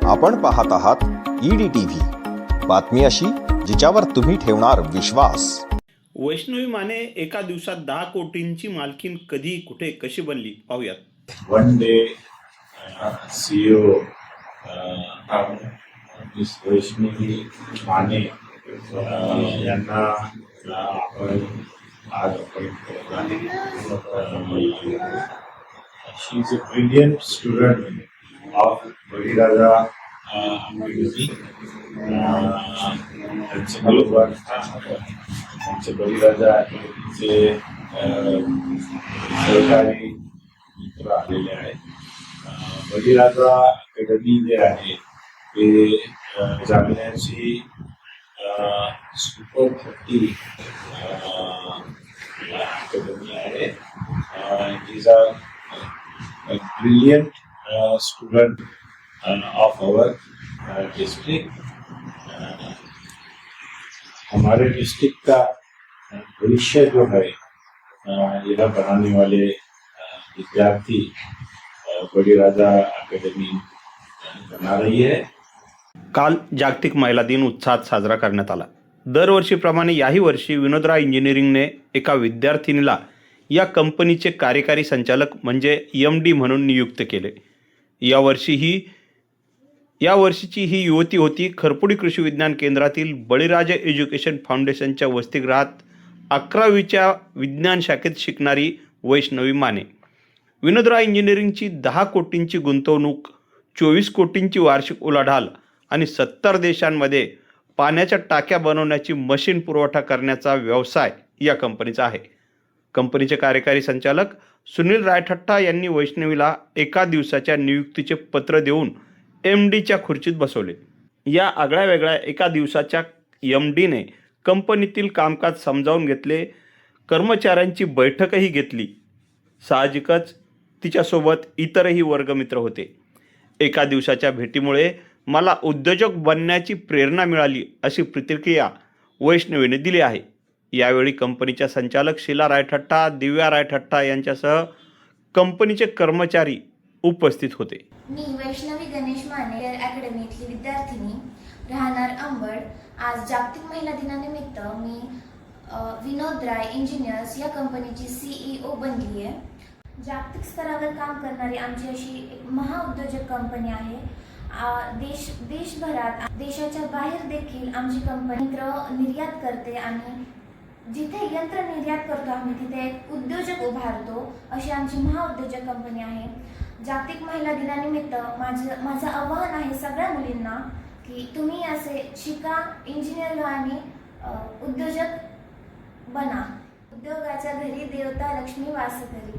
आपण पाहत आहात EDTV, बातमी अशी जिच्यावर तुम्ही ठेवणार विश्वास। वैष्णवी माने एका दिवसात 10 कोटींची मालकीन कधी कुठे कशी बनली पाहूयात। One day CEO miss Vaishnavi Mane यांना आपण आज appoint केलं आहे। She is a brilliant student of Baliraja academy. त्यांचे बळीराजा अकॅडमीचे सहकारी मित्र आलेले आहेत। बळीराजा अकॅडमी जे आहे ते जामियाची सुपर 30 अकॅडमी आहे। These are brilliant student of our district। हमारे डिस्ट्रिक्ट का भविष्य जो है यह बनाने वाले विद्यार्थी बळीराजा अकॅडमी बना रही है। काल जागतिक महिला दिन उत्साहात साजरा करण्यात आला। दरवर्षीप्रमाणे याही वर्षी विनोदराव इंजिनिअरिंगने एका विद्यार्थिनीला या कंपनीचे कार्यकारी संचालक म्हणजे MD म्हणून नियुक्त केले। यावर्षीची ही युवती होती खरपुडी कृषी विज्ञान केंद्रातील बळीराजा एज्युकेशन फाउंडेशनच्या वसतिगृहात 11वीच्या विज्ञान शाखेत शिकणारी वैष्णवी माने। विनोदराव इंजिनिअरिंगची 10 कोटींची गुंतवणूक, 24 कोटींची वार्षिक उलाढाल आणि 70 देशांमध्ये पाण्याच्या टाक्या बनवण्याची मशीन पुरवठा करण्याचा व्यवसाय या कंपनीचा आहे। कंपनीचे कार्यकारी संचालक सुनील रायठट्टा यांनी वैष्णवीला एका दिवसाच्या नियुक्तीचे पत्र देऊन MDच्या खुर्चीत बसवले। या आगळ्या वेगळ्या एका दिवसाच्या MDने कंपनीतील कामकाज समजावून घेतले, कर्मचाऱ्यांची बैठकही घेतली। साहजिकच तिच्यासोबत इतरही वर्गमित्र होते। एका दिवसाच्या भेटीमुळे मला उद्योजक बनण्याची प्रेरणा मिळाली अशी प्रतिक्रिया वैष्णवीने दिली आहे। यावेळी कंपनीच्या संचालक शीला रायठट्टा, दिव्या रायठट्टा यांच्यासह कंपनीचे कर्मचारी उपस्थित होते। मी वैष्णवी गणेश माने अकॅडमीतली विद्यार्थिनी राहणार अंबड। आज जागतिक महिला दिनानिमित्त मी विनोदराय इंजिनियर्स या कंपनीची CEO बनली आहे। जागतिक स्तरावर काम करणारी आमची अशी एक महाउद्योजक कंपनी आहे। देशभरात देशाच्या बाहेर देखील आमची कंपनी निर्यात करते आणि जिथे यंत्र निर्यात करतो आम्ही तिथे एक उद्योजक उभारतो, अशी आमची महाउद्योजक कंपनी आहे। जागतिक महिला दिनानिमित्त माझं आव्हान आहे सगळ्या मुलींना की तुम्ही असे शिका, इंजिनियर व्हा आणि उद्योजक बना। उद्योगाच्या घरी देवता लक्ष्मी वास करी।